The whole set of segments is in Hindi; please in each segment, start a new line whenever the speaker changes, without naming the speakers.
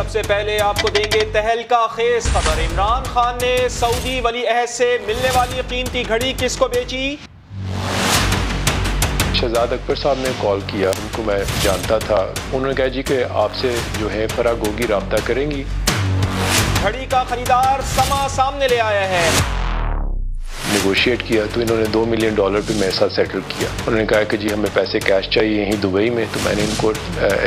सबसे पहले आपको देंगे तहलका खेज खबर। इमरान खान ने सऊदी वली अहद से मिलने वाली कीमती घड़ी किसको बेची?
शहजाद अकबर साहब ने कॉल किया, उनको मैं जानता था। उन्होंने कहा जी कि आपसे जो है फराह गोगी राब्ता करेंगी।
घड़ी का खरीदार समा सामने ले आया है।
नेगोशिएट किया तो इन्होंने $2 मिलियन पे मेरे साथ सेटल किया। उन्होंने कहा कि जी हमें पैसे कैश चाहिए यहीं दुबई में, तो मैंने इनको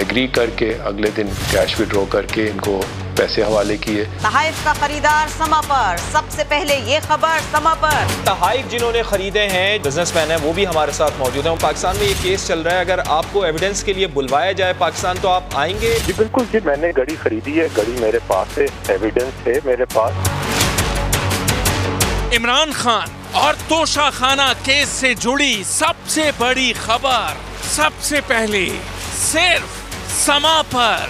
एग्री करके अगले दिन कैश विड्रॉ करके इनको पैसे हवाले किए।
तहाइफ का खरीदार समा पर, सबसे पहले ये खबर समा पर।
तहाइफ जिन्होंने खरीदे हैं बिजनेसमैन है, वो भी हमारे साथ मौजूद है। पाकिस्तान में ये केस चल रहा है, अगर आपको एविडेंस के लिए बुलवाया जाए पाकिस्तान तो आप आएंगे?
जी बिल्कुल जी, मैंने घड़ी खरीदी है, घड़ी मेरे पास है, एविडेंस है मेरे पास।
इमरान खान और तोशाखाना केस से जुड़ी सबसे बड़ी खबर सबसे पहले सिर्फ समा पर।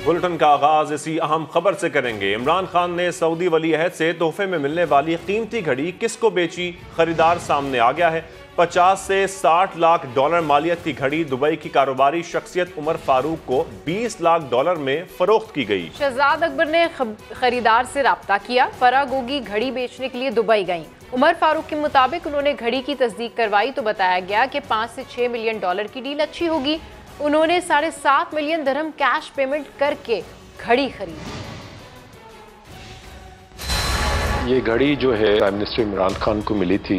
बुलेटिन का आगाज इसी अहम खबर से करेंगे। इमरान खान ने सऊदी वली अहद से तोहफे में मिलने वाली कीमती घड़ी किसको बेची, खरीदार सामने आ गया है। 50 से 60 लाख डॉलर मालियत की घड़ी दुबई की कारोबारी शख्सियत उमर फारूक को $20 लाख में फरोख्त की गई।
शहजाद अकबर ने खरीदार से राब्ता किया। फराह गोगी घड़ी बेचने के लिए दुबई गईं। उमर फारूक के मुताबिक उन्होंने घड़ी की तस्दीक करवाई तो बताया गया कि $5 से $6 मिलियन की डील अच्छी होगी। उन्होंने $7.5 मिलियन दिरहम कैश पेमेंट करके घड़ी खरीदी।
ये घड़ी जो है प्राइम मिनिस्टर इमरान खान को मिली थी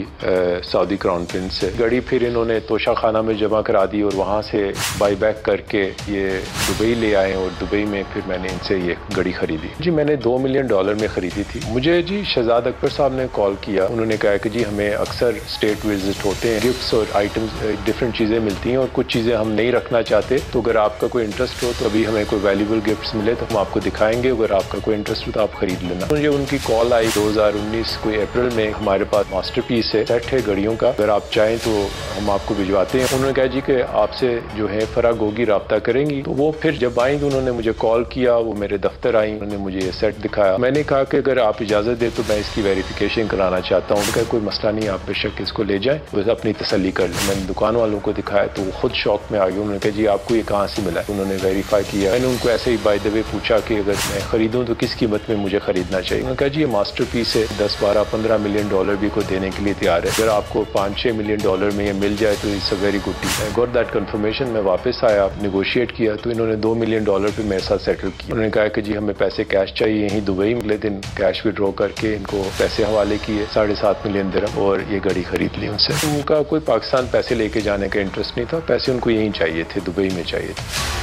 सऊदी क्राउन प्रिंस से। घड़ी फिर इन्होंने तोशाखाना में जमा करा दी और वहाँ से बाई बैक करके ये दुबई ले आए और दुबई में फिर मैंने इनसे ये घड़ी खरीदी। जी मैंने $2 मिलियन में खरीदी थी। मुझे जी शहजाद अकबर साहब ने कॉल किया। उन्होंने कहा कि जी हमें अक्सर स्टेट विजिट होते हैं, गिफ्ट्स और आइटम्स डिफरेंट चीज़ें मिलती हैं और कुछ चीज़ें हम नहीं रखना चाहते, तो अगर आपका कोई इंटरेस्ट हो तो अभी हमें कोई वैल्यूबल गिफ्ट्स मिले तो हम आपको दिखाएंगे, अगर आपका कोई इंटरेस्ट हो तो आप खरीद लेना। मुझे उनकी कॉल आई 2019 कोई अप्रैल में। हमारे पास मास्टरपीस है, सेट है घड़ियों का, अगर आप चाहें तो हम आपको भिजवाते हैं। उन्होंने कहा जी कि आपसे जो है फराह गोगी राब्ता करेंगी। तो वो फिर जब आई तो उन्होंने मुझे कॉल किया, वो मेरे दफ्तर आई, उन्होंने मुझे ये सेट दिखाया। मैंने कहा कि अगर आप इजाजत दे तो मैं इसकी वेरिफिकेशन कराना चाहता हूँ। उनका कोई मसला नहीं, आप बेशक इसको ले जाएं, बस अपनी तसल्ली कर लें। मैंने दुकान वालों को दिखाया तो वो खुद शौक में आ गए। उन्होंने कहा जी आपको ये कहाँ से मिला? उन्होंने वेरीफाई किया। मैंने उनको ऐसे ही बाय द वे पूछा कि अगर मैं खरीदूँ तो किस कीमत में मुझे खरीदना चाहिए? उन्होंने कहा जी ये मास्टरपीस है, 10, 12, 15 मिलियन भी को देने के लिए तैयार है। अगर आपको $5-6 मिलियन में ये मिल जाए तो it's a very good deal. I got that confirmation. मैं वापस आया, नेगोशिएट किया तो इन्होंने $2 मिलियन पे मेरे साथ सेटल किया। उन्होंने कहा कि जी हमें पैसे कैश चाहिए यहीं दुबई में। अगले दिन कैश विड्रॉ करके इनको पैसे हवाले किए, $7.5 मिलियन दिरहम, और ये घड़ी खरीद ली उनसे। उनका कोई पाकिस्तान पैसे लेके जाने का इंटरेस्ट नहीं था, पैसे उनको यहीं चाहिए थे, दुबई में चाहिए थे।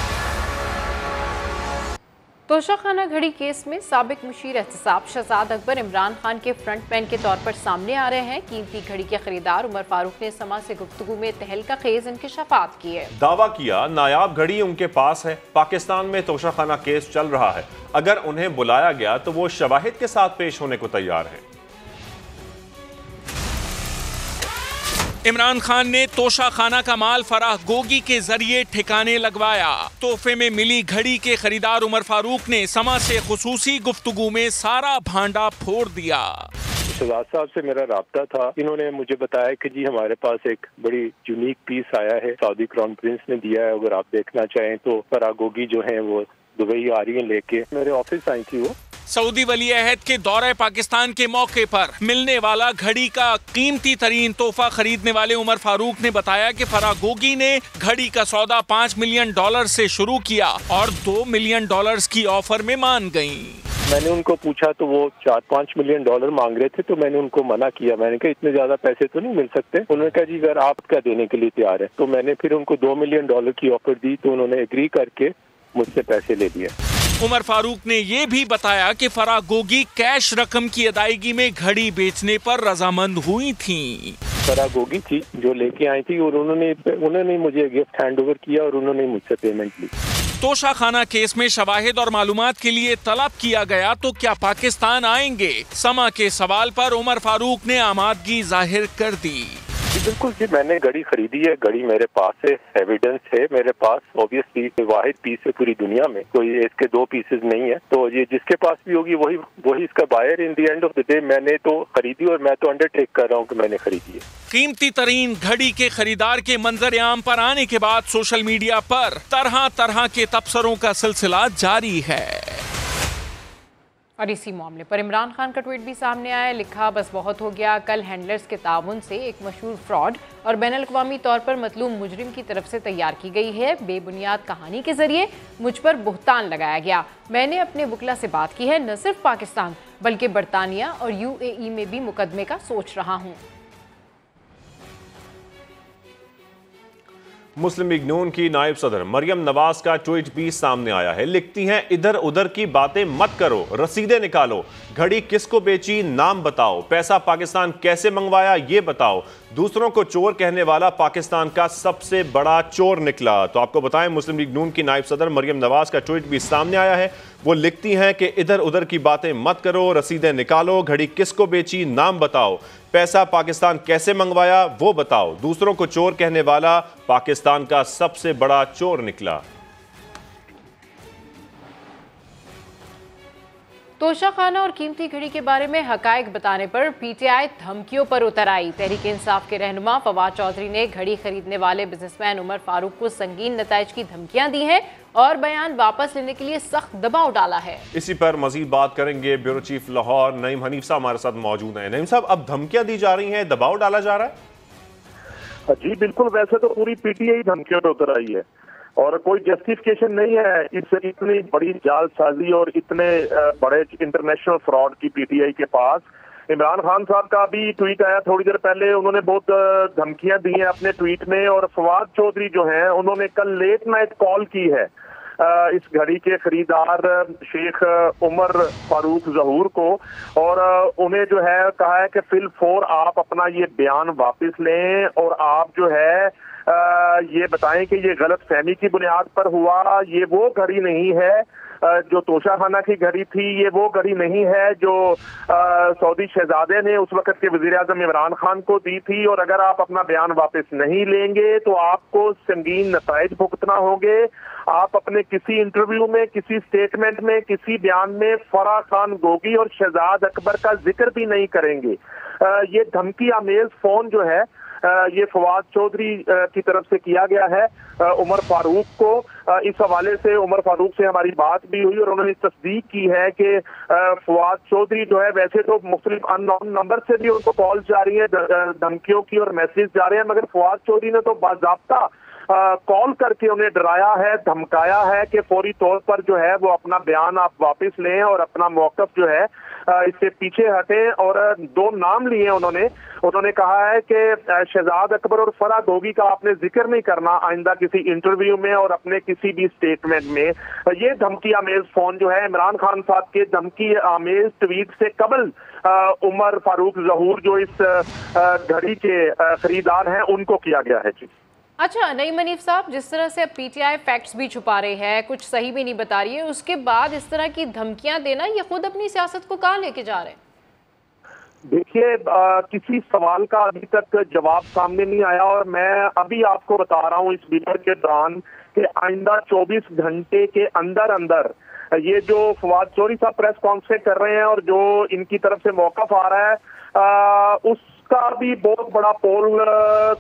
तोशाखाना घड़ी केस में साबिक मुशीर एहतसाब शहजाद अकबर इमरान खान के फ्रंटमैन के तौर पर सामने आ रहे हैं। कीमती घड़ी के खरीदार उमर फारूक ने समा से गुफ्तगू में तहलका खेज इंकशाफात किए।
दावा किया नायाब घड़ी उनके पास है। पाकिस्तान में तोशाखाना केस चल रहा है, अगर उन्हें बुलाया गया तो वो शवाहिद के साथ पेश होने को तैयार है।
इमरान खान ने तोशाखाना का माल फराह गोगी के जरिए ठिकाने लगवाया। तोहफे में मिली घड़ी के खरीदार उमर फारूक ने समा से खुसूसी गुफ्तगू में सारा भांडा फोड़ दिया।
शहजाद साहब से मेरा राब्ता था। इन्होंने मुझे बताया कि जी हमारे पास एक बड़ी यूनिक पीस आया है, सऊदी क्राउन प्रिंस ने दिया है, अगर आप देखना चाहें तो। फराह गोगी जो है वो दुबई आ रही है लेके। मेरे ऑफिस आई थी वो।
सऊदी वली अहद के दौरे पाकिस्तान के मौके पर मिलने वाला घड़ी का कीमती तरीन तोहफा खरीदने वाले उमर फारूक ने बताया कि फराह गोगी ने घड़ी का सौदा $5 मिलियन से शुरू किया और $2 मिलियन की ऑफर में मान गईं।
मैंने उनको पूछा तो वो $4-5 मिलियन मांग रहे थे, तो मैंने उनको मना किया। मैंने कहा इतने ज्यादा पैसे तो नहीं मिल सकते। उन्होंने कहा जी अगर आप क्या देने के लिए तैयार है, तो मैंने फिर उनको $2 मिलियन की ऑफर दी, तो उन्होंने एग्री करके मुझसे पैसे ले लिए।
उमर फारूक ने ये भी बताया कि फराह गोगी कैश रकम की अदायगी में घड़ी बेचने पर रजामंद हुई थीं।
फराह गोगी थी जो लेके आई थी और उन्होंने मुझे गिफ्ट हैंड ओवर किया और उन्होंने मुझसे पेमेंट ली।
तोशाखाना केस में शवाहिद और मालूमात के लिए तलब किया गया तो क्या पाकिस्तान आएंगे? समा के सवाल पर उमर फारूक ने आमादगी जाहिर कर दी।
बिल्कुल जी, मैंने घड़ी खरीदी है, घड़ी मेरे पास है, एविडेंस है मेरे पास। ऑब्वियसली वाहिद पीस है पूरी दुनिया में, कोई इसके दो पीसेस नहीं है, तो ये जिसके पास भी होगी वही इसका buyer. In the end of the day मैंने तो खरीदी और मैं तो अंडरटेक कर रहा हूँ कि मैंने खरीदी है।
कीमती तरीन घड़ी के खरीदार के मंजर आम पर आने के बाद सोशल मीडिया पर तरह तरह के तबसरों का सिलसिला जारी है।
और इसी मामले पर इमरान खान का ट्वीट भी सामने आया। लिखा, बस बहुत हो गया, कल हैंडलर्स के ताउन से एक मशहूर फ्रॉड और बैनुल-अक़वामी तौर पर मतलूब मुजरिम की तरफ से तैयार की गई है बेबुनियाद कहानी के जरिए मुझ पर बुहतान लगाया गया। मैंने अपने वकील से बात की है, न सिर्फ पाकिस्तान बल्कि बरतानिया और UAE में भी मुकदमे का सोच रहा हूँ।
मुस्लिम लीग नून की नायब सदर मरियम नवाज का ट्वीट भी सामने आया है। लिखती हैं, इधर उधर की बातें मत करो, रसीदें निकालो, घड़ी किसको बेची नाम बताओ, पैसा पाकिस्तान कैसे मंगवाया ये बताओ, दूसरों को चोर कहने वाला पाकिस्तान का सबसे बड़ा चोर निकला। तो आपको बताएं, मुस्लिम लीग नून की नायब सदर मरियम नवाज का ट्वीट भी सामने आया है। वो लिखती हैं कि इधर उधर की बातें मत करो, रसीदें निकालो, घड़ी किसको बेची नाम बताओ, पैसा पाकिस्तान कैसे मंगवाया वो बताओ, दूसरों को चोर कहने वाला पाकिस्तान का सबसे बड़ा चोर निकला।
तोशाखाना और कीमती घड़ी के बारे में हकायक बताने पर PTI धमकियों पर उतर आई। तहरीक इंसाफ के रहनुमा फवाद चौधरी ने घड़ी खरीदने वाले बिजनेसमैन उमर फारूक को संगीन नताइज की धमकियां दी हैं और बयान वापस लेने के लिए सख्त दबाव डाला है।
इसी पर मजीद बात करेंगे। ब्यूरो चीफ लाहौर नईम हनीफ साहब हमारे साथ मौजूद हैं। नईम साहब, अब धमकियां दी जा रही हैं, दबाव डाला जा रहा है?
जी बिल्कुल, वैसे तो पूरी PTI धमकियों पर उतर आई है और कोई जस्टिफिकेशन नहीं है इस इतनी बड़ी जालसाजी और इतने बड़े इंटरनेशनल फ्रॉड की PTI के पास। इमरान खान साहब का भी ट्वीट आया थोड़ी देर पहले, उन्होंने बहुत धमकियां दी हैं अपने ट्वीट में। और फवाद चौधरी जो हैं उन्होंने कल लेट नाइट कॉल की है इस घड़ी के खरीदार शेख उमर फारूक जहूर को, और उन्हें जो है कहा है कि फिल फोर आप अपना ये बयान वापस लें और आप जो है ये बताएं कि ये गलत फहमी की बुनियाद पर हुआ। ये वो घड़ी नहीं है जो तोशाखाना की घड़ी थी, ये वो घड़ी नहीं है जो सऊदी शहजादे ने उस वक्त के वजीर आजम इमरान खान को दी थी। और अगर आप अपना बयान वापस नहीं लेंगे तो आपको संगीन नताइज भुगतना होंगे। आप अपने किसी इंटरव्यू में, किसी स्टेटमेंट में, किसी बयान में फराह खान गोगी और शहजाद अकबर का जिक्र भी नहीं करेंगे। ये धमकी आमेज फोन जो है ये फवाद चौधरी की तरफ से किया गया है उमर फारूक को। इस हवाले से उमर फारूक से हमारी बात भी हुई और उन्होंने तस्दीक की है कि फवाद चौधरी जो है, वैसे तो मुख्तलिफ अननोन नंबर से भी उनको कॉल जा रही है, धमकियों की और मैसेज जा रहे हैं, मगर फवाद चौधरी ने तो बाज़ाब्ता कॉल करके उन्हें डराया है, धमकाया है कि फौरी तौर पर जो है वो अपना बयान आप वापस लें और अपना मौक़िफ़ जो है इससे पीछे हटें। और दो नाम लिए उन्होंने कहा है कि शहजाद अकबर और फराह गोगी का आपने जिक्र नहीं करना आइंदा किसी इंटरव्यू में और अपने किसी भी स्टेटमेंट में। ये धमकी आमेज फोन जो है इमरान खान साहब के धमकी आमेज ट्वीट से कबल उमर फारूक जहूर जो इस घड़ी के खरीदार हैं उनको किया गया है। जी
अच्छा नईम हनीफ साहब, जिस तरह से अब PTI फैक्ट्स भी छुपा रहे हैं, कुछ सही भी नहीं बता रही है, उसके बाद इस तरह की धमकियां देना, ये खुद अपनी सियासत को कहाँ लेके जा रहे हैं?
देखिए, किसी सवाल का अभी तक जवाब सामने नहीं आया और मैं अभी आपको बता रहा हूँ इस वीडियो के दौरान कि आइंदा 24 घंटे के अंदर अंदर ये जो फवाद चौधरी साहब प्रेस कॉन्फ्रेंस कर रहे हैं और जो इनकी तरफ से मौक़िफ़ आ रहा है उसका भी बहुत बड़ा पोल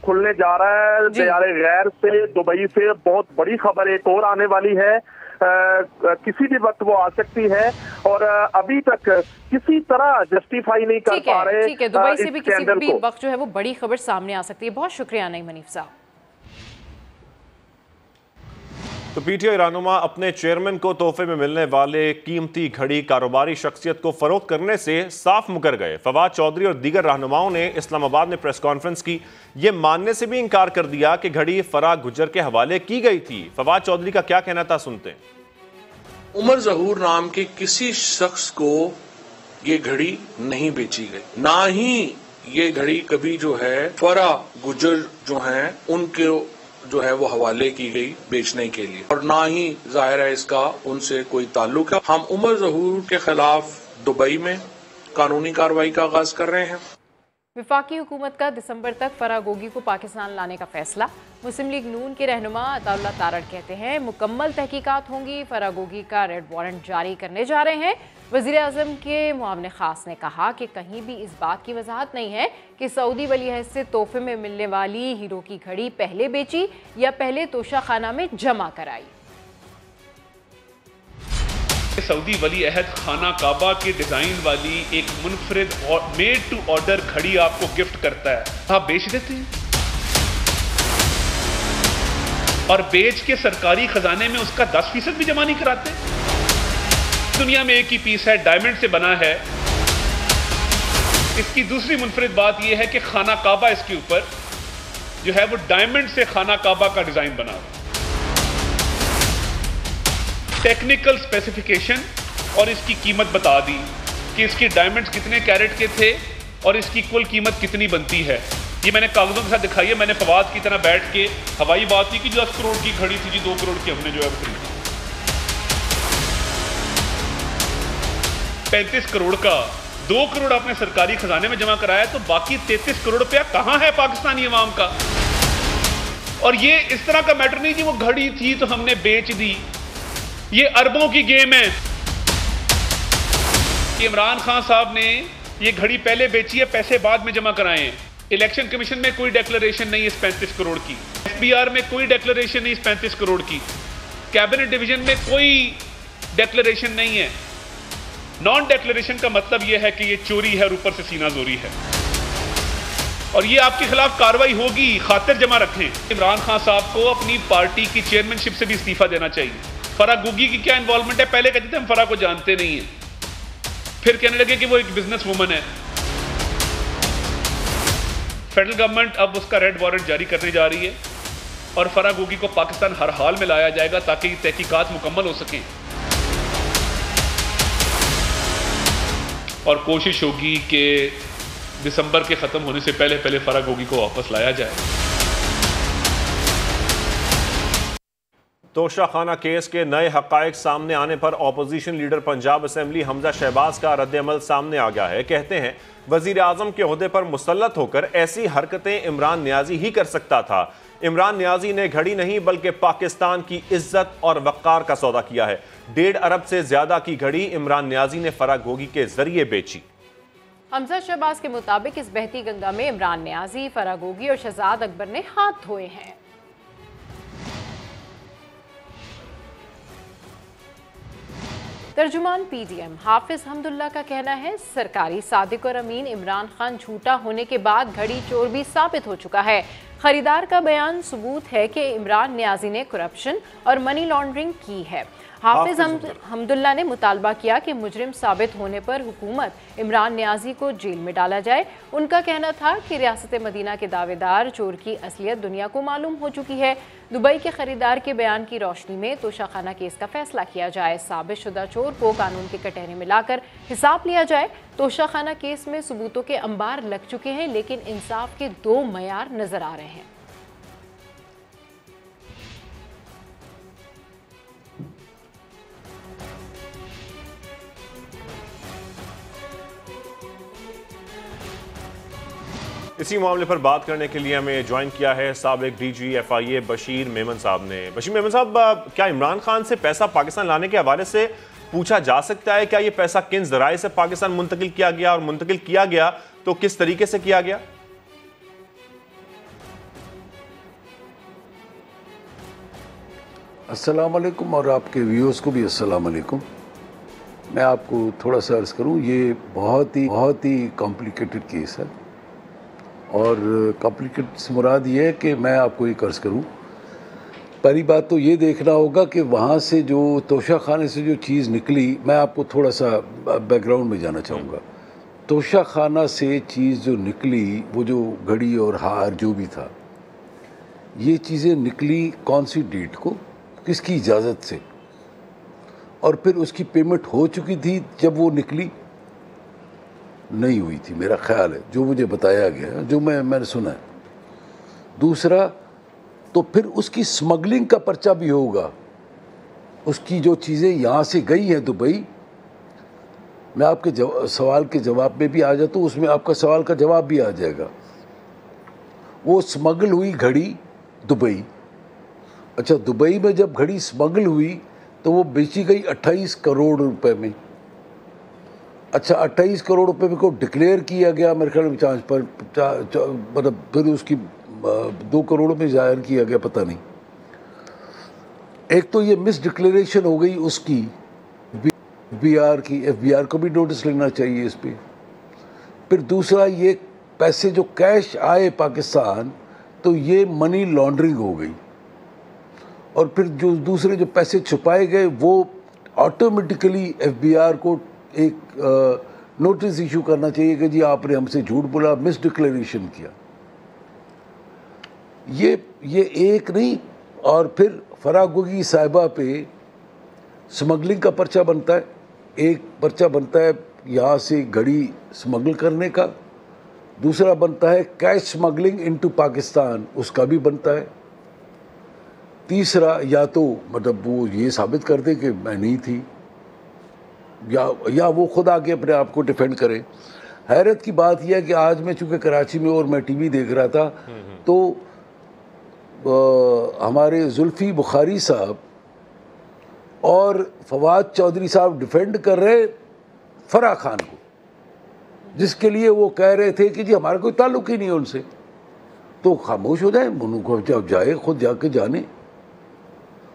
खुलने जा रहा है। दयारे गैर से, दुबई से बहुत बड़ी खबर एक और आने वाली है, किसी भी वक्त वो आ सकती है और अभी तक किसी तरह जस्टिफाई नहीं कर पा रहे।
ठीक है, दुबई से भी किसी भी वक्त जो है वो बड़ी खबर सामने आ सकती है। बहुत शुक्रिया नईम हनीफ साहब।
तो PTI रहनुमा अपने चेयरमैन को तोहफे में मिलने वाले कीमती घड़ी कारोबारी शख्सियत को फरोख्त करने से साफ मुकर गए। फवाद चौधरी और दीगर रहनुमाओं ने इस्लामाबाद में प्रेस कॉन्फ्रेंस की, ये मानने से भी इनकार कर दिया कि घड़ी फराह गुज्जर के हवाले की गई थी। फवाद चौधरी का क्या कहना था, सुनते हैं।
उमर जहूर नाम के किसी शख्स को ये घड़ी नहीं बेची गई, ना ही ये घड़ी कभी जो है फराह गुज्जर जो है उनके जो है वो हवाले की गई बेचने के लिए, और ना ही जाहिर है इसका उनसे कोई ताल्लुक है। हम उमर जहूर के खिलाफ दुबई में कानूनी कार्रवाई का आगाज कर रहे हैं।
वफाकी हुकूमत का दिसंबर तक फराह गोगी को पाकिस्तान लाने का फैसला। मुस्लिम लीग नून के रहनुमा अताउल्लाह तारड़ कहते हैं मुकम्मल तहकीकात होंगी, फराह गोगी का रेड वारंट जारी करने जा रहे हैं। वज़ीर आज़म के मुआविन ख़ास ने कहा कि कहीं भी इस बात की वजाहत नहीं है कि सऊदी वली अहद से तोहफे में मिलने वाली हीरो की घड़ी पहले बेची या पहले तोशा खाना में जमा कराई।
सऊदी वली अहद खाना काबा के डिजाइन वाली एक मुनफरिद और मेड टू ऑर्डर घड़ी आपको गिफ्ट करता है, आप बेच देते हैं और बेच के सरकारी खजाने में उसका 10% भी जमा नहीं कराते। दुनिया में एक ही पीस है, डायमंड से बना है। इसकी दूसरी मुनफरिद बात यह है कि खाना काबा इसके ऊपर जो है वो डायमंड से खाना काबा का डिजाइन बना हुआ। टेक्निकल स्पेसिफिकेशन और इसकी कीमत बता दी कि इसके डायमंड्स कितने कैरेट के थे और इसकी कुल कीमत कितनी बनती है। ये मैंने कागजों के साथ दिखाई है। मैंने फवाद की तरह बैठ के हवाई बात नहीं की 10 करोड़ की घड़ी थी जी, 2 करोड़ की हमने जो है वो खरीदी। 35 करोड़ का 2 करोड़ आपने सरकारी खजाने में जमा कराया, तो बाकी 33 करोड़ रुपया कहां है पाकिस्तानी अवाम का। और ये इस तरह का मैटर नहीं कि वो घड़ी थी तो हमने बेच दी। ये अरबों की गेम है कि इमरान खान साहब ने ये घड़ी पहले बेची है, पैसे बाद में जमा कराए हैं। इलेक्शन कमीशन में कोई डिक्लेरेशन नहीं है इस 35 करोड़ की, एफबीआर में कोई डिक्लेरेशन नहीं इस 35 करोड़ की, कैबिनेट डिवीजन में कोई डिक्लेरेशन नहीं है। नॉन डिक्लेरेशन का मतलब यह है कि ये चोरी है और ऊपर से सीना जोरी है और ये आपके खिलाफ कार्रवाई होगी। खातिर जमा रखें। इमरान खान साहब को अपनी पार्टी की चेयरमैनशिप से भी इस्तीफा देना चाहिए। फराह गोगी की क्या इन्वॉल्वमेंट है? पहले कहते थे हम फराह को जानते नहीं है, फिर कहने लगे कि वो एक बिजनेस वुमन है। फेडरल गवर्नमेंट अब उसका रेड वारंट जारी करने जा रही है और फराह गोगी को पाकिस्तान हर हाल में लाया जाएगा ताकि तहकीकात मुकम्मल हो सकें और कोशिश होगी कि दिसंबर के ख़त्म होने से पहले पहले फराह गोगी को वापस लाया जाए।
तोशा खाना केस के नए हक़ाइक़ सामने आने पर opposition leader Punjab assembly Hamza Shahbaz का रद्द-ए-अमल सामने आ गया है। कहते हैं वज़ीर आज़म के ओहदे पर मुसल्लत होकर ऐसी हरकतें इमरान नियाज़ी ही कर सकता था। इमरान नियाज़ी ने घड़ी नहीं बल्कि पाकिस्तान की इज्जत और वक़ार का सौदा किया है। 1.5 अरब से ज्यादा की घड़ी इमरान नियाज़ी ने फराह गोगी के जरिए बेची।
हमजा शहबाज के मुताबिक इस बहती गंगा में इमरान नियाज़ी, फराह गोगी और शहजाद अकबर ने हाथ धोए हैं। तर्जुमान पीडीएम हाफिज हमदुल्ला का कहना है सरकारी सादिक और अमीन इमरान खान झूठा होने के बाद घड़ी चोर भी साबित हो चुका है। खरीदार का बयान सबूत है कि इमरान नियाज़ी ने करप्शन और मनी लॉन्ड्रिंग की है। हाफिज हमदुल्ला ने मुतालबा किया कि मुजरिम साबित होने पर हुकूमत इमरान नियाज़ी को जेल में डाला जाए। उनका कहना था कि रियासत मदीना के दावेदार चोर की असलियत दुनिया को मालूम हो चुकी है। दुबई के खरीदार के बयान की रोशनी में तोशाखाना केस का फैसला किया जाए। साबित शुदा चोर को कानून के कटहरे में लाकर हिसाब लिया जाए। तोशाखाना केस में सबूतों के अंबार लग चुके हैं, लेकिन इंसाफ के 2 मयार नजर आ रहे हैं।
इसी मामले पर बात करने के लिए हमें ज्वाइन किया है साबिक डीजी FIA बशीर मेमन साहब ने। बशीर मेमन साहब, क्या इमरान खान से पैसा पाकिस्तान लाने के हवाले से पूछा जा सकता है? क्या ये पैसा किन जराए से पाकिस्तान मुंतकिल किया गया और मुंतकिल किया गया तो किस तरीके से किया गया?
अस्सलाम वालेकुम और आपके व्यूअर्स को भी अस्सलाम वालेकुम। मैं आपको थोड़ा सा अर्ज़ करूं, ये बहुत ही कॉम्प्लिकेटेड केस है और कॉम्प्लिकेटेड से मुराद ये है कि मैं आपको ये अर्ज़ करूं, पहली बात तो ये देखना होगा कि वहाँ से जो तोशा खाने से जो चीज़ निकली, मैं आपको थोड़ा सा बैकग्राउंड में जाना चाहूँगा। तोशा खाना से चीज़ जो निकली, वो जो घड़ी और हार जो भी था, ये चीज़ें निकली कौन सी डेट को, किसकी इजाज़त से, और फिर उसकी पेमेंट हो चुकी थी जब वो निकली? नहीं हुई थी, मेरा ख्याल है, जो मुझे बताया गया, जो मैंने सुना है। दूसरा, तो फिर उसकी स्मगलिंग का पर्चा भी होगा। उसकी जो चीज़ें यहाँ से गई हैं दुबई, मैं आपके सवाल के जवाब में भी आ जाता हूँ, उसमें आपका सवाल का जवाब भी आ जाएगा। वो स्मगल हुई घड़ी दुबई। अच्छा, दुबई में जब घड़ी स्मगल हुई तो वो बेची गई 28 करोड़ रुपए में। अच्छा, 28 करोड़ रुपए में को डिक्लेयर किया गया मेरे ख्याल में चार्ज पर, मतलब फिर उसकी 2 करोड़ में जाहिर किया गया, पता नहीं। एक तो ये मिस डिक्लेरेशन हो गई उसकी एफबीआर की, एफबीआर को भी नोटिस लेना चाहिए इस पर। फिर दूसरा, ये पैसे जो कैश आए पाकिस्तान, तो ये मनी लॉन्ड्रिंग हो गई। और फिर जो दूसरे जो पैसे छुपाए गए वो ऑटोमेटिकली एफबीआर को एक नोटिस इशू करना चाहिए कि जी आपने हमसे झूठ बोला, मिस डिक्लेरेशन किया। ये एक नहीं। और फिर फराह गोगी साहिबा पे स्मगलिंग का पर्चा बनता है, एक पर्चा बनता है यहाँ से घड़ी स्मगल करने का, दूसरा बनता है कैश स्मगलिंग इनटू पाकिस्तान, उसका भी बनता है। तीसरा, या तो मतलब वो ये साबित कर दे कि मैं नहीं थी, या वो खुद आके अपने आप को डिफेंड करे। हैरत की बात यह है कि आज मैं चूँकि कराची में और मैं टीवी देख रहा था, तो हमारे जुल्फी बुखारी साहब और फवाद चौधरी साहब डिफेंड कर रहे फराह खान को, जिसके लिए वो कह रहे थे कि जी हमारा कोई ताल्लुक ही नहीं है उनसे, तो खामोश हो जाए, उनको जब जाए खुद जाके जाने।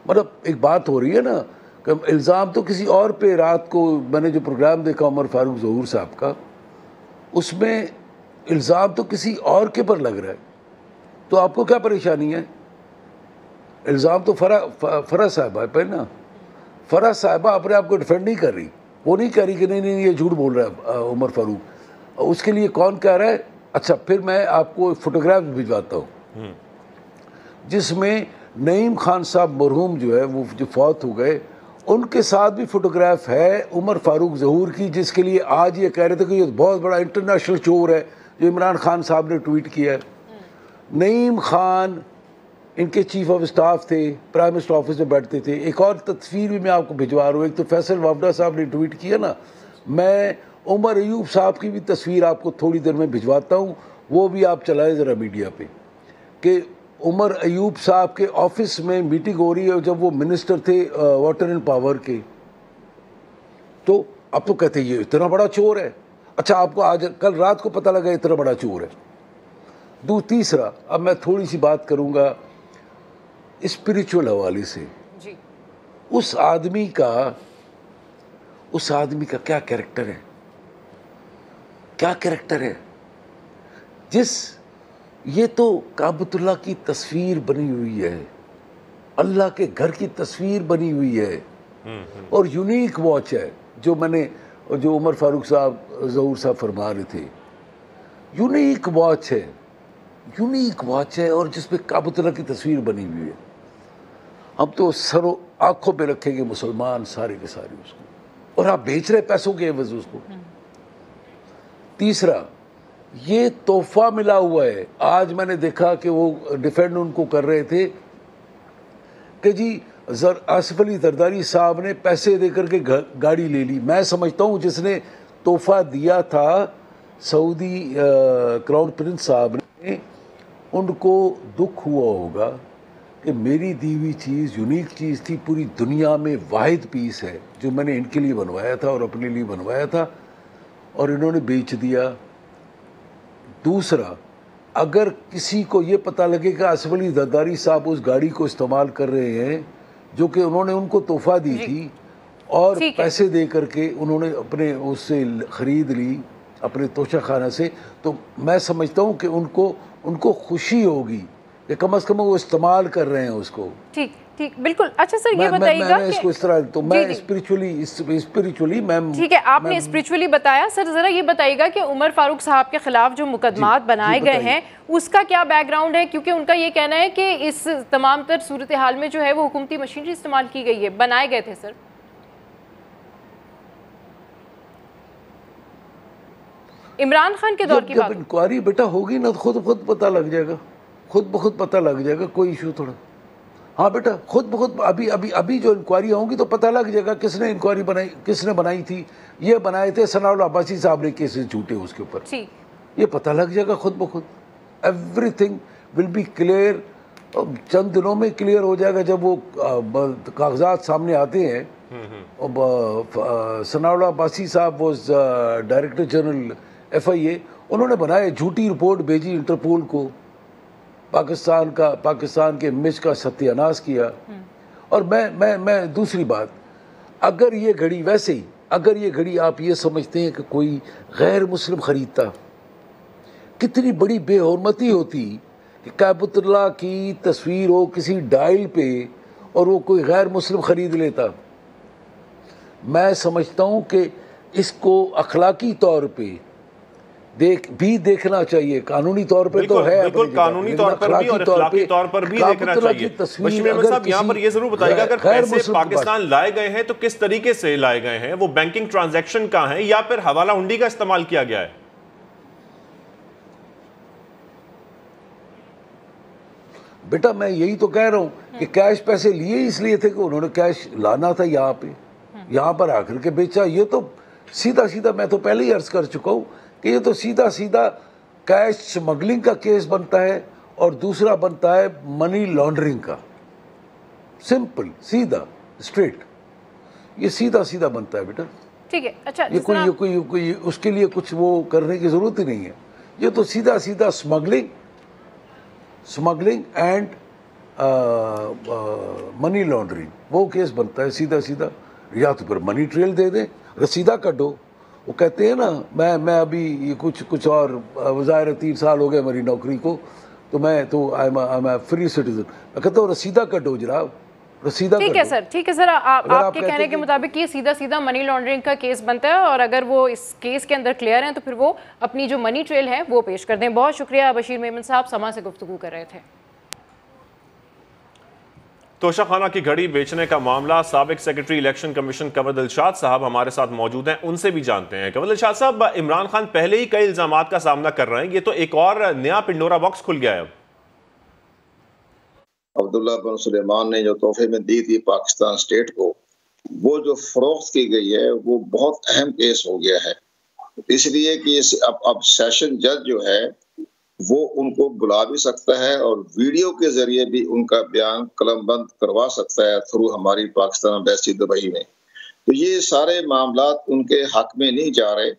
मतलब एक बात हो रही है ना कि इल्ज़ाम तो किसी और पे, रात को मैंने जो प्रोग्राम देखा उमर फारूक ज़हूर साहब का, उसमें इल्ज़ाम तो किसी और के पर लग रहा है, तो आपको क्या परेशानी है? इल्ज़ाम तो फराह साहिबा पे ना। फराह साहिबा अपने आप को डिफेंड नहीं कर रही, वो नहीं कह रही कि नहीं ये झूठ बोल रहा है उमर फारूक। उसके लिए कौन कह रहा है? अच्छा, फिर मैं आपको फोटोग्राफ भिजवाता हूँ जिसमें नईम खान साहब मरहूम जो है, वो जो फौत हो गए, उनके साथ भी फोटोग्राफ है उमर फारूक ज़हूर की, जिसके लिए आज ये कह रहे थे कि ये बहुत बड़ा इंटरनेशनल चोर है, जो इमरान खान साहब ने ट्वीट किया है। नईम खान इनके चीफ ऑफ स्टाफ थे, प्राइम मिनिस्टर ऑफिस में बैठते थे। एक और तस्वीर भी मैं आपको भिजवा रहा हूँ, एक तो फैसल वावडा साहब ने ट्वीट किया ना, मैं उमर अयूब साहब की भी तस्वीर आपको थोड़ी देर में भिजवाता हूँ, वो भी आप चलाएं ज़रा मीडिया पे, कि उमर अयूब साहब के ऑफिस में मीटिंग हो रही है जब वो मिनिस्टर थे वाटर एंड पावर के। तो अब तो कहते ये इतना बड़ा चोर है। अच्छा, आपको आज कल रात को पता लगा इतना बड़ा चोर है। तीसरा, अब मैं थोड़ी सी बात करूँगा स्पिरिचुअल हवाले से जी। उस आदमी का क्या कैरेक्टर है, क्या कैरेक्टर है? ये तो काबतुल्लाह की तस्वीर बनी हुई है, अल्लाह के घर की तस्वीर बनी हुई है, और यूनिक वॉच है, जो उमर फारूक साहब ज़हूर साहब फरमा रहे थे, यूनिक वॉच है और जिसपे काबतुल्लाह की तस्वीर बनी हुई है। हम तो सरों आंखों पे रखेंगे मुसलमान सारे के सारे उसको, और आप बेच रहे पैसों के एवज उसको। तीसरा, ये तोहफा मिला हुआ है। आज मैंने देखा कि वो डिफेंड उनको कर रहे थे कि जी आसिफ अली जरदारी साहब ने पैसे देकर के गाड़ी ले ली। मैं समझता हूँ जिसने तोहफा दिया था सऊदी क्राउन प्रिंस साहब ने, उनको दुख हुआ होगा कि मेरी दी हुई चीज़ यूनिक चीज़ थी, पूरी दुनिया में वाहिद पीस है जो मैंने इनके लिए बनवाया था और अपने लिए बनवाया था, और इन्होंने बेच दिया। दूसरा, अगर किसी को ये पता लगे कि आसिफ अली जरदारी साहब उस गाड़ी को इस्तेमाल कर रहे हैं जो कि उन्होंने उनको तोहफा दी थी और पैसे दे करके उन्होंने अपने उससे ख़रीद ली अपने तोशा खाना से, तो मैं समझता हूँ कि उनको खुशी होगी कि कम से कम वो इस्तेमाल कर रहे हैं उसको। ठीक, बिल्कुल। अच्छा सर, ये बताइएगा कि इसको इस तरह, तो मैं स्पिरिचुअली मैं ठीक है, आपने स्पिरिचुअली बताया। सर जरा ये बताइएगा कि उमर फारूक साहब के खिलाफ जो मुकदमात बनाए गए हैं उसका क्या बैकग्राउंड है, क्योंकि उनका ये कहना है कि इस तमाम तर सूरत हाल में जो है वो हुकूमती मशीनरी इस्तेमाल की गई है, बनाए गए थे। सर इमरान खान के दौर की बात, इंक्वायरी बेटा होगी ना, खुद पता लग जाएगा, खुद ब खुद पता लग जाएगा, कोई इशू थोड़ा। हाँ बेटा, खुद ब खुद अभी अभी अभी जो इंक्वायरी होंगी तो पता लग जाएगा किसने इंक्वायरी बनाई, किसने बनाई थी। ये बनाए थे सनाउल अब्बासी साहब ने केसेस झूठे उसके ऊपर, ये पता लग जाएगा खुद ब खुद। एवरीथिंग विल बी क्लियर, चंद दिनों में क्लियर हो जाएगा जब वो कागजात सामने आते हैं। सनाउल अब्बासी साहब वो डायरेक्टर जनरल FIA, उन्होंने बनाए झूठी रिपोर्ट भेजी इंटरपोल को, पाकिस्तान के इमेज का सत्यानाश किया। और मैं दूसरी बात, अगर ये घड़ी वैसे ही, अगर ये घड़ी आप ये समझते हैं कि कोई गैर मुस्लिम खरीदता, कितनी बड़ी बेहरमती होती कि काबतुल्लाह की तस्वीर हो किसी डायल पे और वो कोई गैर मुस्लिम खरीद लेता। मैं समझता हूँ कि इसको अखलाकी तौर पे देखना चाहिए, कानूनी तौर पे तो है,
बिल्कुल कानूनी तौर पर भी और अखलाकी तौर पर भी देखना चाहिए। बशीर अहमद साहब, यहाँ पर ये जरूर बताइएगा, अगर पैसे पाकिस्तान लाए गए हैं तो किस तरीके से लाए गए हैं? वो बैंकिंग ट्रांजैक्शन का है या फिर हवाला हुंडी का इस्तेमाल किया गया है?
बेटा मैं यही तो कह रहा हूँ कि कैश पैसे लिए इसलिए थे कि उन्होंने कैश लाना था यहाँ पे, यहाँ पर आकर के बेचा। ये तो सीधा सीधा, मैं तो पहले ही अर्ज कर चुका हूँ कि ये तो सीधा सीधा कैश स्मगलिंग का केस बनता है और दूसरा बनता है मनी लॉन्ड्रिंग का। सिंपल, सीधा, स्ट्रेट, ये सीधा सीधा बनता है बेटा।
ठीक है, अच्छा,
ये कोई उसके लिए कुछ वो करने की जरूरत ही नहीं है। ये तो सीधा सीधा स्मगलिंग एंड मनी लॉन्ड्रिंग वो केस बनता है सीधा सीधा। या तो फिर मनी ट्रेल दे दें, रसीदा कटो। वो कहते हैं ना, मैं अभी ये कुछ और वज़ाहिर 3 साल हो गए मेरी नौकरी को, तो मैं तो आई एम फ्री सिटीजन। मैं कहता हूँ रसीदा कटो जनाब, रसीदा।
ठीक है सर, ठीक है सर, आपके कहने के मुताबिक ये सीधा सीधा मनी लॉन्ड्रिंग का केस बनता है और अगर वो इस केस के अंदर क्लियर हैं तो फिर वो अपनी जो मनी ट्रेल है वो पेश कर दें। बहुत शुक्रिया बशीर मेमन साहब, समा से गुफ्तगू कर रहे थे।
तोशाखाना की घड़ी बेचने का मामला, साबिक secretary election commission Kanwar Dilshad साहब हमारे साथ मौजूद हैं, उनसे भी जानते हैं। कंवर दिलशाद साहब, इमरान खान पहले ही कई इल्जामात का सामना कर रहे हैं, ये तो एक और नया पिंडोरा बॉक्स खुल गया है।
अब्दुल्ला बिन सुलेमान ने जो तोहफे में दी थी पाकिस्तान स्टेट को, वो जो फरोख्त की गई है वो बहुत अहम केस हो गया है, इसलिए कि अब सेशन जज जो है वो उनको बुला भी सकता है और वीडियो के जरिए भी उनका बयान कलमबंद करवा सकता है थ्रू हमारी पाकिस्तान एम्बेसी दुबई में। तो ये सारे मामला उनके हक में नहीं जा रहे,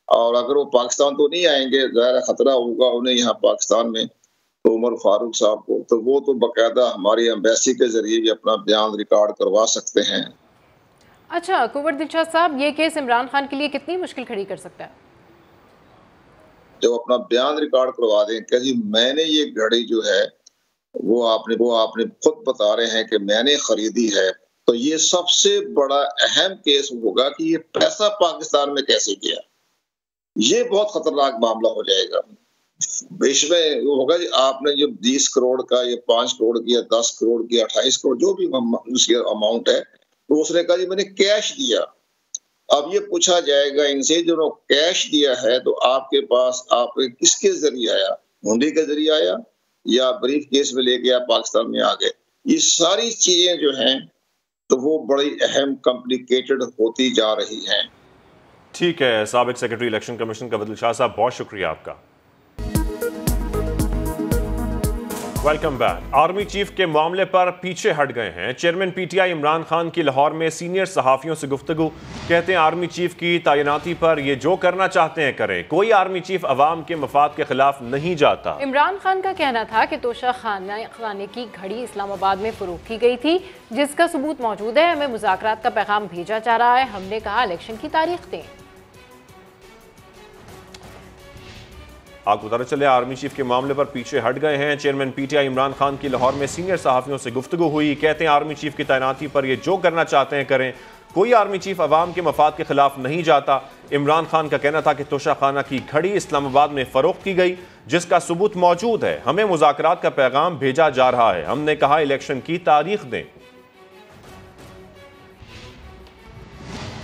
और अगर वो पाकिस्तान तो नहीं आएंगे, ज़ाहिर खतरा होगा उन्हें यहाँ पाकिस्तान में, तो उमर फारूक साहब को, तो वो तो बाकायदा हमारी एम्बेसी के जरिए भी अपना बयान रिकॉर्ड करवा सकते हैं।
अच्छा कुंवर दिलशाद साहब, ये केस इमरान खान के लिए कितनी मुश्किल खड़ी कर सकता है?
जब अपना बयान रिकॉर्ड करवा दें कि जी मैंने ये घड़ी जो है वो आपने खुद बता रहे हैं कि मैंने खरीदी है, तो ये सबसे बड़ा अहम केस होगा कि ये पैसा पाकिस्तान में कैसे गया। ये बहुत खतरनाक मामला हो जाएगा। इसमें वो होगा जी आपने जो 20 करोड़ का, ये 5 करोड़ की या 10 करोड़ की, 28 करोड़ जो भी उसकी अमाउंट है, तो उसने कहा जी मैंने कैश दिया। अब ये पूछा जाएगा इनसे, जो कैश दिया है तो आपके पास आपके किसके जरिए आया? हुंडी के जरिए आया या ब्रीफ केस में लेके आप पाकिस्तान में आ गए? ये सारी चीजें जो हैं तो वो बड़ी अहम कॉम्प्लिकेटेड होती जा रही हैं।
ठीक है, साबिक secretary election commission Kanwar Dilshad साहब, बहुत शुक्रिया आपका। Welcome back. आर्मी चीफ के मामले पर पीछे हट गए हैं चेयरमैन PTI इमरान खान की लाहौर में सीनियर सहाफियों से गुफ्तगू। कहते हैं आर्मी चीफ की तैनाती पर ये जो करना चाहते हैं करें, कोई आर्मी चीफ अवाम के मफाद के खिलाफ नहीं जाता।
इमरान खान का कहना था कि तोशा खाने की घड़ी इस्लामाबाद में फरोख्त की गई थी, जिसका सबूत मौजूद है। हमें मुज़ाकरात का पैगाम भेजा जा रहा है। हमने कहा इलेक्शन की तारीख दें। आपको पता चले आर्मी चीफ के मामले पर पीछे हट गए हैं चेयरमैन PTI इमरान खान की लाहौर में सीनियर सहाफियों से गुफ्तगू हुई। कहते हैं आर्मी चीफ की तैनाती पर ये जो करना चाहते हैं करें, कोई आर्मी चीफ अवाम के मफाद के खिलाफ नहीं जाता। इमरान खान का कहना था कि तोशाखाना की घड़ी इस्लामाबाद में फरोख्त की गई, जिसका सबूत मौजूद है। हमें मुज़ाकरात का पैगाम भेजा जा रहा है। हमने कहा इलेक्शन की तारीख दें।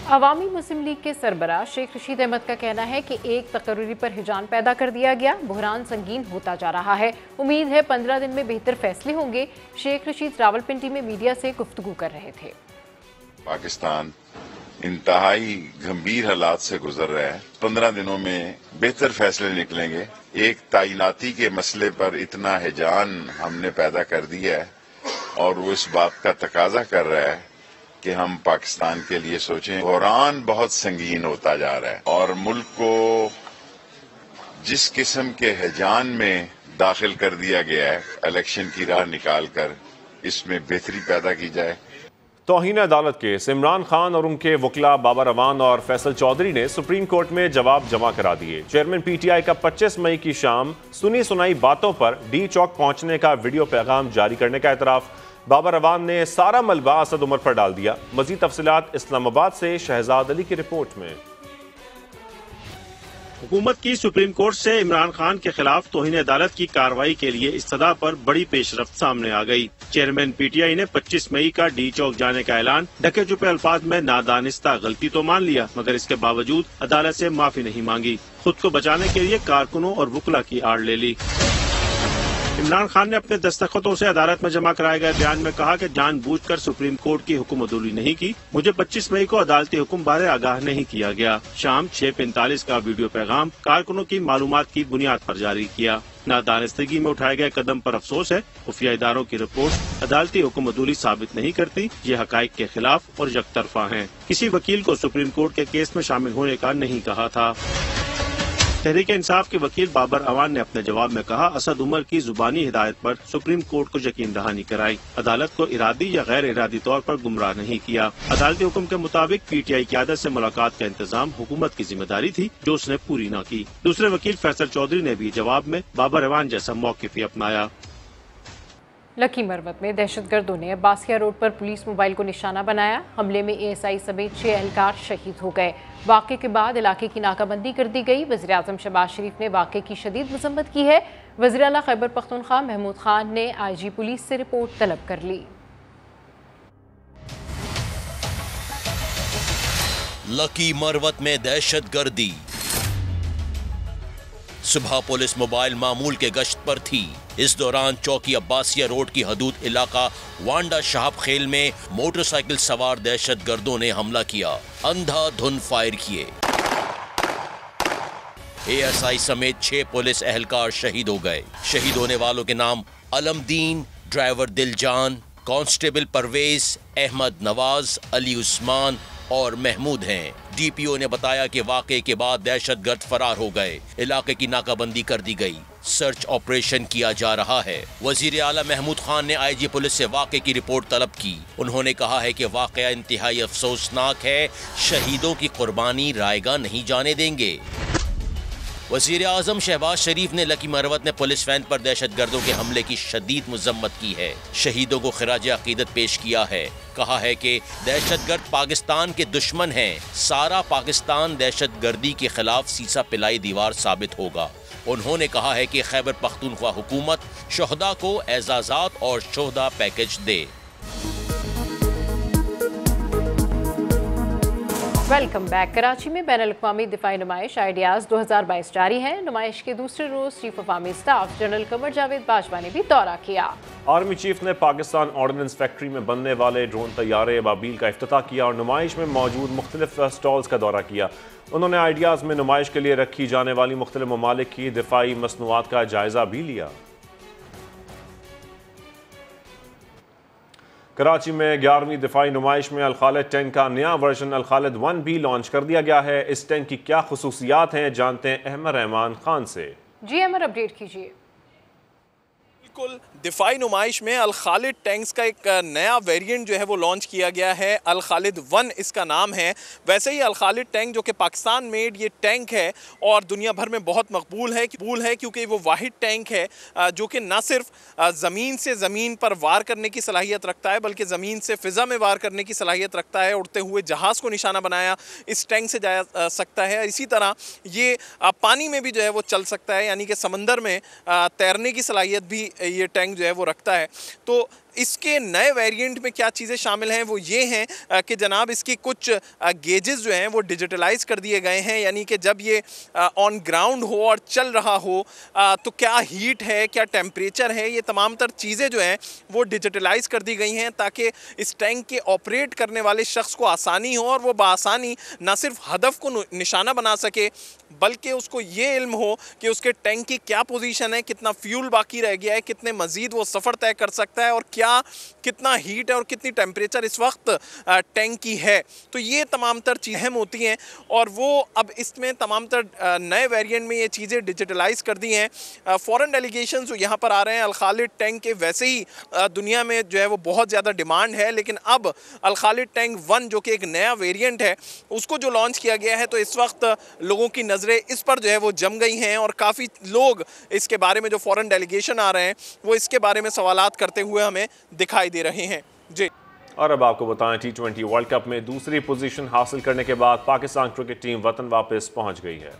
अवामी मुस्लिम लीग के सरबराह शेख रशीद अहमद का कहना है कि एक तकर्री पर हिजान पैदा कर दिया गया, बुहरान संगीन होता जा रहा है। उम्मीद है 15 दिन में बेहतर फैसले होंगे। शेख रशीद रावलपिंडी में मीडिया से गुफ्तगू कर रहे थे।
पाकिस्तान इंतहाई गंभीर हालात से गुजर रहा है। 15 दिनों में बेहतर फैसले निकलेंगे। एक तैनाती के मसले पर इतना हिजान हमने पैदा कर दिया है और वो इस बात का तकाजा कर रहा है कि हम पाकिस्तान के लिए सोचें। बुहरान बहुत संगीन होता जा रहा है और मुल्क को जिस किस्म के हिजान में दाखिल कर दिया गया है, इलेक्शन की राह निकालकर इसमें बेहतरी पैदा की जाए।
तौहीन अदालत केस इमरान खान और उनके वकला बाबर अवान और फैसल चौधरी ने सुप्रीम कोर्ट में जवाब जमा करा दिए। चेयरमैन पीटीआई का 25 मई की शाम सुनी सुनाई बातों पर डी चौक पहुंचने का वीडियो पैगाम जारी करने का एतराफ। बाबर अवान ने सारा मलबा असद उमर पर डाल दिया। मजीद तफसीलात इस्लामाबाद से शहजाद अली की रिपोर्ट में।
हुकूमत की सुप्रीम कोर्ट से इमरान खान के खिलाफ तौहीन अदालत की कार्रवाई के लिए इस्तदा पर बड़ी पेशरफ्त सामने आ गई। चेयरमैन पीटीआई ने 25 मई का डी चौक जाने का ऐलान ढके छुपे अल्फाज में नादानिस्ता गलती तो मान लिया, मगर इसके बावजूद अदालत से माफी नहीं मांगी। खुद को बचाने के लिए कारकुनों और वकला की आड़ ले ली। इमरान खान ने अपने दस्तखतों से अदालत में जमा कराए गए बयान में कहा कि जानबूझकर सुप्रीम कोर्ट की हुक्म अदूली नहीं की। मुझे 25 मई को अदालती हुक्म बारे आगाह नहीं किया गया। शाम 6:45 का वीडियो पैगाम कारकुनों की मालूमात की बुनियाद पर जारी किया। नादानिस्तगी में उठाए गए कदम पर अफसोस है। खुफिया इदारों की रिपोर्ट अदालती हुक्म अदूली साबित नहीं करती। ये हकाइक के खिलाफ और यकतरफा हैं। किसी वकील को सुप्रीम कोर्ट के केस में शामिल होने का नहीं कहा था। तहरीक इंसाफ के वकील बाबर अवान ने अपने जवाब में कहा, असद उमर की जुबानी हिदायत पर सुप्रीम कोर्ट को यकीन दहानी कराई। अदालत को इरादी या गैर इरादी तौर पर गुमराह नहीं किया। अदालती हुक्म के मुताबिक पीटीआई क़यादत से मुलाकात का इंतजाम हुकूमत की जिम्मेदारी थी, जो उसने पूरी न की। दूसरे वकील फैसल चौधरी ने भी जवाब में बाबर अवान जैसा मौक़िफ़ अपनाया।
लकी मरवत में दहशतगर्दों ने अब्बासिया रोड पर पुलिस मोबाइल को निशाना बनाया। हमले में एएसआई समेत 6 एहलकार शहीद हो गए। वाक़े के बाद इलाके की नाकाबंदी कर दी गई। वज़ीर आज़म शहबाज शरीफ ने वाक़े की शदीद मज़म्मत की है। वज़ीर आला खैबर पख्तूनख्वा महमूद खान ने आईजी पुलिस से रिपोर्ट तलब कर ली।
लकी मरवत में दहशतगर्दी। सुबह पुलिस मोबाइल मामूल के गश्त पर थी। इस दौरान चौकी अब्बासिया रोड की हदूद इलाका वांडा शाहब खेल में मोटरसाइकिल सवार दहशतगर्दों ने हमला किया। अंधाधुंध फायर किए। एएसआई समेत 6 पुलिस एहलकार शहीद हो गए। शहीद होने वालों के नाम अलमदीन, ड्राइवर दिलजान, कांस्टेबल परवेज, अहमद नवाज, अली उस्मान और महमूद हैं। डीपीओ ने बताया कि वाक़े के बाद दहशतगर्द फरार हो गए। इलाके की नाकाबंदी कर दी गई। सर्च ऑपरेशन किया जा रहा है। वजीर आला महमूद खान ने आईजी पुलिस से वाक़े की रिपोर्ट तलब की। उन्होंने कहा है कि वाक़या इंतहाई अफसोसनाक है। शहीदों की कुर्बानी रायगा नहीं जाने देंगे। वज़ीर आज़म शहबाज शरीफ ने लकी मरवत में पुलिस वैन पर दहशतगर्दों के हमले की शदीद मज़म्मत की है। शहीदों को खिराज अक़ीदत पेश किया है। कहा है कि दहशतगर्द पाकिस्तान के दुश्मन हैं। सारा पाकिस्तान दहशतगर्दी के खिलाफ सीसा पिलाई दीवार साबित होगा। उन्होंने कहा है कि खैबर पख्तूनख्वा हुकूमत शोहदा को एजाज़ात और शोहदा पैकेज दे।
Welcome back. कराची में बैनुल-अक़वामी दिफाई नुमाइश आइडियाज़ 2022 जारी है। नुमाइश के दूसरे रोज़ chief of army staff general Qamar Javed Bajwa ने भी दौरा किया।
आर्मी चीफ ने पाकिस्तान ऑर्डिनेंस फैक्ट्री में बनने वाले ड्रोन तैयारे अबाबील का इफ्तिताह किया और नुमाइश में मौजूद मुख्तलिफ स्टॉल्स का दौरा किया। उन्होंने आइडियाज़ में नुमाइश के लिए रखी जाने वाली मुख्तलिफ ममालिक की दिफाई मसनूआत का जायजा भी लिया। कराची में 11वीं दिफाई नुमाइश में अल-खालिद टैंक का नया वर्जन अल-खालिद 1 भी लॉन्च कर दिया गया है। इस टैंक की क्या खुसूसियात हैं, जानते हैं अहमद रहमान खान से।
जी अहमद, अपडेट कीजिए।
बिल्कुल, दिफाई नुमाइश में अल-खालिद टैंक्स का एक नया वेरिएंट जो है वो लॉन्च किया गया है। अल-खालिद 1 इसका नाम है। वैसे ही अल-खालिद टैंक जो कि पाकिस्तान मेड ये टैंक है और दुनिया भर में बहुत मकबूल है क्योंकि वो वाहिद टैंक है जो कि न सिर्फ ज़मीन से ज़मीन पर वार करने की सलाहियत रखता है, बल्कि ज़मीन से फ़िज़ा में वार करने की सलाहियत रखता है। उड़ते हुए जहाज़ को निशाना बनाया इस टैंक से जा सकता है। इसी तरह ये पानी में भी जो है वो चल सकता है, यानी कि समंदर में तैरने की सलाहियत भी ये टैंक जो है वो रखता है। तो इसके नए वेरिएंट में क्या चीज़ें शामिल हैं वो ये हैं कि जनाब इसकी कुछ गेजेस जो हैं वो डिजिटलाइज कर दिए गए हैं, यानी कि जब ये ऑन ग्राउंड हो और चल रहा हो तो क्या हीट है, क्या टेम्परेचर है, ये तमाम तर चीज़ें जो हैं वो डिजिटलाइज कर दी गई हैं ताकि इस टैंक के ऑपरेट करने वाले शख्स को आसानी हो और वो बआसानी ना सिर्फ हदफ को निशाना बना सके बल्कि उसको ये इल्म हो कि उसके टैंक की क्या पोजीशन है, कितना फ्यूल बाकी रह गया है, कितने मज़ीद वो सफ़र तय कर सकता है और कितना हीट है और कितनी टेम्परेचर इस वक्त टैंक की है। तो ये तमाम तर चीज़ें अहम होती हैं और वो अब इसमें तमाम तर नए वेरिएंट में ये चीज़ें डिजिटलाइज कर दी हैं। फॉरेन डेलीगेशन जो यहाँ पर आ रहे हैं, अल खालिद टैंक के वैसे ही दुनिया में जो है वो बहुत ज़्यादा डिमांड है, लेकिन अब अल खालिद टैंक 1 जो कि एक नया वेरिएंट है उसको जो लॉन्च किया गया है तो इस वक्त लोगों की नज़रें इस पर जो है वो जम गई हैं और काफ़ी लोग इसके बारे में, जो फॉरेन डेलीगेशन आ रहे हैं वो इसके बारे में सवालात करते हुए हमें दिखाई दे रहे हैं। जी,
और अब आपको बताएं, T20 वर्ल्ड कप में दूसरी पोजीशन हासिल करने के बाद पाकिस्तान क्रिकेट टीम वतन वापस पहुंच गई है।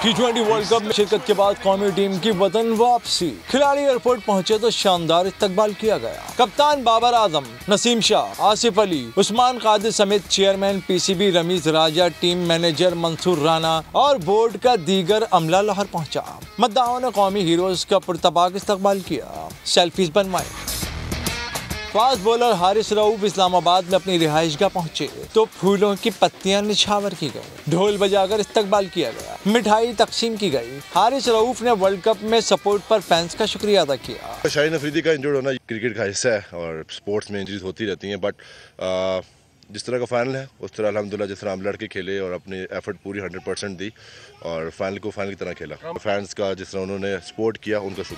T20 वर्ल्ड कप में शिरकत के बाद कौमी टीम की वतन वापसी। खिलाड़ी एयरपोर्ट पहुंचे तो शानदार इस्तकबाल किया गया। कप्तान बाबर आजम, नसीम शाह, आसिफ अली, उस्मान कादिर समेत चेयरमैन PCB रमीज राजा, टीम मैनेजर मंसूर राना और बोर्ड का दीगर अमला लाहौर पहुंचा। मद्दाओं ने कौमी हीरोज का पुरतबाक इस्तकबाल किया, सेल्फीज बनवाई। फास्ट बॉलर हारिस रऊफ इस्लामाबाद में अपनी रिहाइशगाह पहुंचे तो फूलों की पत्तियां निछावर की गई, ढोल बजाकर इस्तकबाल किया गया, मिठाई तकसीम की गई। हारिस रऊफ ने वर्ल्ड कप में सपोर्ट पर फैंस का शुक्रिया अदा किया।
शाहीन अफरीदी का इंजर्ड होना क्रिकेट का हिस्सा है और स्पोर्ट्स में इंजरीज होती रहती हैं, बट जिस तरह का फाइनल है उस तरह अल्हम्दुलिल्लाह जिस तरह हम लड़के खेले और अपनी एफर्ट पूरी 100% दी और फाइनल को फाइनल की तरह खेला। फैंस का जिस तरह उन्होंने सपोर्ट किया उनका शुक्रिया।